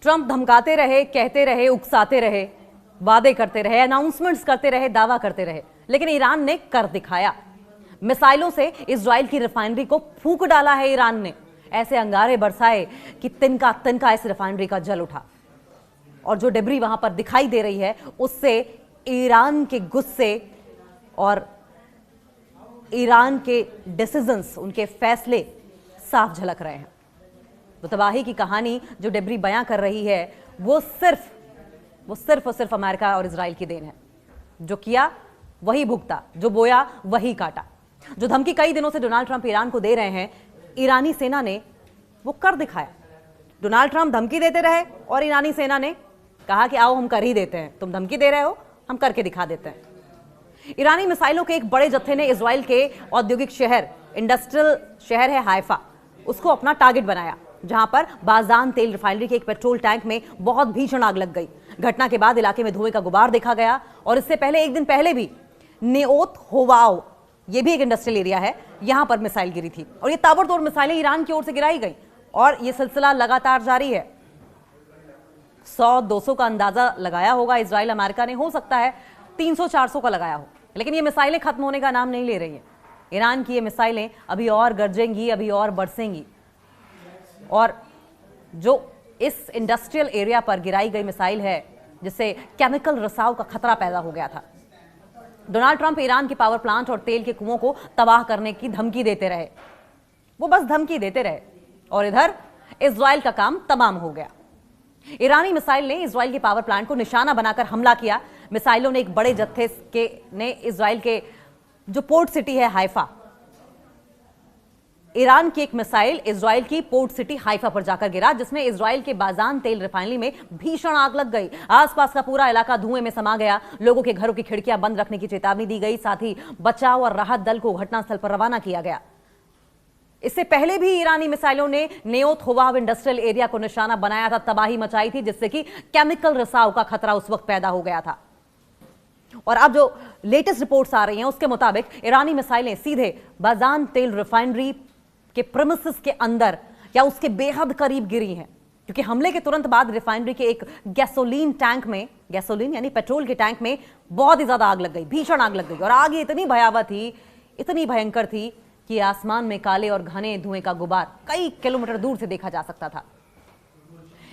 Trump धमकाते रहे, कहते रहे, उकसाते रहे, वादे करते रहे, अनाउंसमेंट्स करते रहे, दावा करते रहे, लेकिन ईरान ने कर दिखाया। मिसाइलों से इजराइल की रिफाइनरी को फूंक डाला है ईरान ने। ऐसे अंगारे बरसाए कि तिनका तिनका इस रिफाइनरी का जल उठा, और जो डिब्री वहां पर दिखाई दे रही है उससे ईरान के गुस्से और ईरान के डिसीजंस, उनके फैसले साफ झलक रहे हैं। वो तबाही की कहानी जो डिब्री बयां कर रही है वो सिर्फ और सिर्फ अमेरिका और इजराइल की देन है। जो किया वही भुगता, जो बोया वही काटा। जो धमकी कई दिनों से डोनाल्ड ट्रंप ईरान को दे रहे हैं, ईरानी सेना ने वो कर दिखाया। डोनाल्ड ट्रंप धमकी देते रहे और ईरानी सेना ने कहा कि आओ हम कर ही देते हैं, तुम धमकी दे रहे हो हम करके दिखा देते हैं। ईरानी मिसाइलों के एक बड़े जत्थे ने इजराइल के औद्योगिक शहर, इंडस्ट्रियल शहर है हाइफा, उसको अपना टारगेट बनाया, जहां पर बाजान तेल रिफाइनरी के एक पेट्रोल टैंक में बहुत भीषण आग लग गई। घटना के बाद इलाके में धुएं का गुबार देखा गया, और इससे पहले एक दिन पहले भी नेओत होवाओ, ये भी एक इंडस्ट्रियल एरिया है, यहां पर मिसाइल गिरी थी, और ये ताबड़तोड़ मिसाइलें ईरान की ओर से गिराई गई, और ये सिलसिला लगातार जारी है। 100-200 का अंदाजा लगाया होगा इजराइल अमेरिका ने, हो सकता है 300-400 का लगाया हो, लेकिन ये मिसाइलें खत्म होने का नाम नहीं ले रही हैं। ईरान की ये मिसाइलें अभी और गरजेंगी, अभी और बरसेंगी, और जो इस इंडस्ट्रियल एरिया पर गिराई गई मिसाइल है जिससे केमिकल रिसाव का खतरा पैदा हो गया था। डोनाल्ड ट्रंप ईरान के पावर प्लांट और तेल के कुओं को तबाह करने की धमकी देते रहे, वो बस धमकी देते रहे, और इधर इजराइल का काम तमाम हो गया। ईरानी मिसाइल ने इजराइल के पावर प्लांट को निशाना बनाकर हमला किया। मिसाइलों ने एक बड़े जत्थे ने इजराइल के जो पोर्ट सिटी है हाइफा, ईरान की एक मिसाइल इजराइल की पोर्ट सिटी हाइफा पर जाकर गिरा, जिसमें इजराइल के बाजान तेल रिफाइनरी में भीषण आग लग गई। आसपास का पूरा इलाका धुएं में समा गया। लोगों के घरों की खिड़कियां बंद रखने की चेतावनी दी गई, साथ ही बचाव और राहत दल को घटनास्थल पर रवाना किया गया। इससे पहले भी ईरानी मिसाइलों ने नेओत होवाव इंडस्ट्रियल एरिया को निशाना बनाया था, तबाही मचाई थी, जिससे कि केमिकल रिसाव का खतरा उस वक्त पैदा हो गया था। और अब जो लेटेस्ट रिपोर्ट्स आ रही हैं उसके मुताबिक ईरानी मिसाइलें सीधे बाजान तेल रिफाइनरी के प्रेमिसेस के अंदर या उसके बेहद करीब गिरी हैं, क्योंकि हमले के तुरंत बाद रिफाइनरी के एक गैसोलीन टैंक में, गैसोलीन यानी पेट्रोल के टैंक में बहुत ही ज्यादा आग लग गई, भीषण आग लग गई, और आग इतनी भयावह थी, इतनी भयंकर थी कि आसमान में काले और घने धुएं का गुबार कई किलोमीटर दूर से देखा जा सकता था।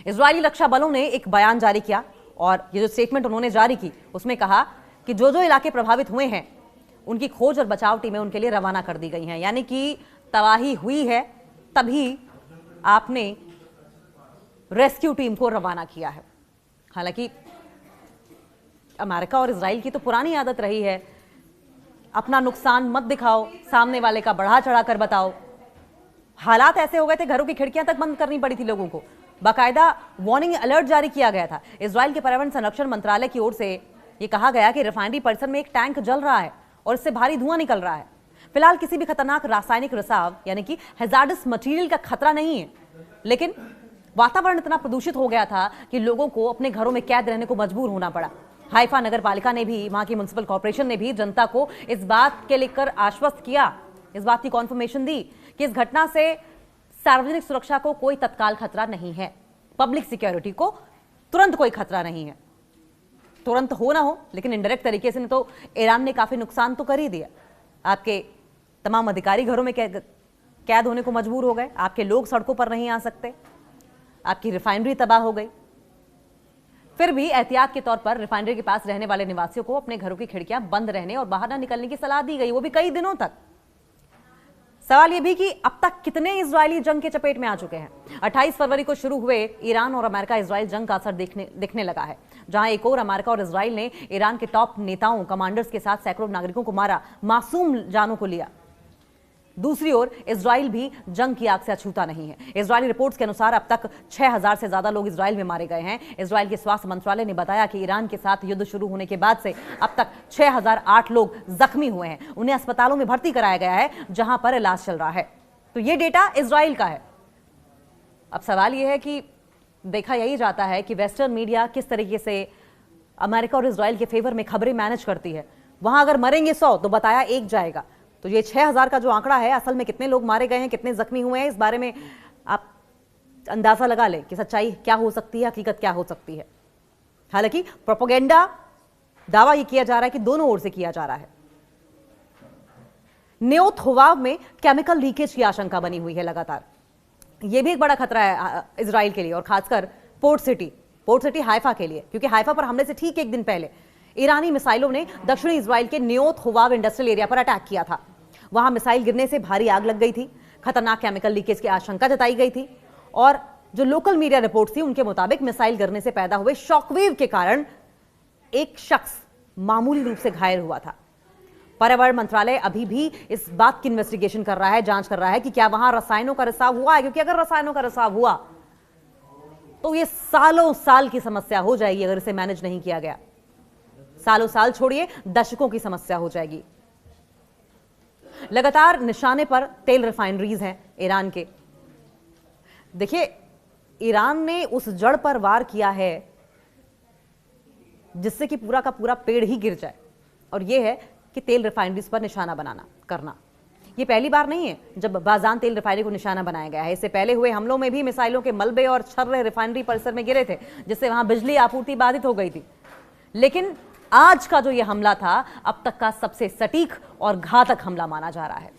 इजरायली रक्षा बलों ने एक बयान जारी किया, और ये जो स्टेटमेंट उन्होंने जारी की उसमें कहा कि जो जो इलाके प्रभावित हुए हैं उनकी खोज और बचाव टीमें उनके लिए रवाना कर दी गई हैं। यानी कि तबाही हुई है तभी आपने रेस्क्यू टीम को रवाना किया है। हालांकि अमेरिका और इजराइल की तो पुरानी आदत रही है, अपना नुकसान मत दिखाओ, सामने वाले का बढ़ा चढ़ा कर बताओ। हालात ऐसे हो गए थे, घरों की खिड़कियां तक बंद करनी पड़ी थी लोगों को, बाकायदा वार्निंग अलर्ट जारी किया गया था। इजराइल के पर्यावरण संरक्षण मंत्रालय की ओर से यह कहा गया कि रिफाइनरी परिसर में एक टैंक जल रहा है और इससे भारी धुआं निकल रहा है। फिलहाल किसी भी खतरनाक रासायनिक रिसाव यानी कि हैजार्डस मटेरियल का खतरा नहीं है, लेकिन वातावरण इतना प्रदूषित हो गया था कि लोगों को अपने घरों में कैद रहने को मजबूर होना पड़ा। हाइफा नगर पालिका ने भी, वहां की म्युनिसिपल कॉर्पोरेशन ने भी जनता को इस बात के लेकर आश्वस्त किया, इस बात की कॉन्फर्मेशन दी कि इस घटना से सार्वजनिक सुरक्षा को कोई तत्काल खतरा नहीं है, पब्लिक सिक्योरिटी को तुरंत कोई खतरा नहीं है। तुरंत हो ना हो, लेकिन इनडायरेक्ट तरीके से तो ईरान ने काफी नुकसान तो कर ही दिया। आपके तमाम अधिकारी घरों में कैद होने को मजबूर हो गए, आपके लोग सड़कों पर नहीं आ सकते, आपकी रिफाइनरी तबाह हो गई। फिर भी एहतियात के तौर पर रिफाइनरी के पास रहने वाले निवासियों को अपने घरों की खिड़कियां बंद रहने और बाहर न निकलने की सलाह दी गई, वो भी कई दिनों तक। सवाल यह भी कि अब तक कितने इजरायली जंग के चपेट में आ चुके हैं। 28 फरवरी को शुरू हुए ईरान और अमेरिका इजराइल जंग का असर दिखने लगा है, जहां एक और अमेरिका और इजराइल ने ईरान के टॉप नेताओं, कमांडर्स के साथ सैकड़ों नागरिकों को मारा, मासूम जानों को लिया। दूसरी ओर इजराइल भी जंग की आग से अछूता नहीं है। इजरायली रिपोर्ट्स के अनुसार अब तक 6000 से ज्यादा लोग इजराइल में मारे गए हैं। इजराइल के स्वास्थ्य मंत्रालय ने बताया कि ईरान के साथ युद्ध शुरू होने के बाद से अब तक 6008 लोग जख्मी हुए हैं, उन्हें अस्पतालों में भर्ती कराया गया है जहां पर इलाज चल रहा है। तो यह डेटा इजराइल का है। अब सवाल यह है कि देखा यही जाता है कि वेस्टर्न मीडिया किस तरीके से अमेरिका और इजराइल के फेवर में खबरें मैनेज करती है। वहां अगर मरेंगे 100 तो बताया 1 जाएगा, तो ये 6000 का जो आंकड़ा है, असल में कितने लोग मारे गए हैं, कितने जख्मी हुए हैं, इस बारे में आप अंदाजा लगा लें कि सच्चाई क्या हो सकती है, हकीकत क्या हो सकती है। हालांकि प्रोपेगेंडा दावा यह किया जा रहा है कि दोनों ओर से किया जा रहा है। न्योत हुवाव में केमिकल लीकेज की आशंका बनी हुई है लगातार। यह भी एक बड़ा खतरा है इजराइल के लिए, और खासकर पोर्ट सिटी हाइफा के लिए, क्योंकि हाइफा पर हमले से ठीक एक दिन पहले ईरानी मिसाइलों ने दक्षिणी इजराइल के न्योत हुवाव इंडस्ट्रियल एरिया पर अटैक किया था। वहां मिसाइल गिरने से भारी आग लग गई थी, खतरनाक केमिकल लीकेज की आशंका जताई गई थी, और जो लोकल मीडिया रिपोर्ट थी उनके मुताबिक मिसाइल गिरने से पैदा हुए शॉकवेव के कारण एक शख्स मामूली रूप से घायल हुआ था। पर्यावरण मंत्रालय अभी भी इस बात की इन्वेस्टिगेशन कर रहा है, जांच कर रहा है कि क्या वहां रसायनों का रिसाव हुआ है, क्योंकि अगर रसायनों का रिसाव हुआ तो ये सालों साल की समस्या हो जाएगी। अगर इसे मैनेज नहीं किया गया, सालों साल छोड़िए दशकों की समस्या हो जाएगी। लगातार निशाने पर तेल रिफाइनरीज हैं ईरान के। देखिए, ईरान ने उस जड़ पर वार किया है जिससे कि पूरा का पूरा पेड़ ही गिर जाए, और यह है कि तेल रिफाइनरीज पर निशाना करना। यह पहली बार नहीं है जब बाजान तेल रिफाइनरी को निशाना बनाया गया है। इससे पहले हुए हमलों में भी मिसाइलों के मलबे और छर्रे रिफाइनरी परिसर में गिरे थे, जिससे वहां बिजली आपूर्ति बाधित हो गई थी। लेकिन आज का जो यह हमला था अब तक का सबसे सटीक और घातक हमला माना जा रहा है।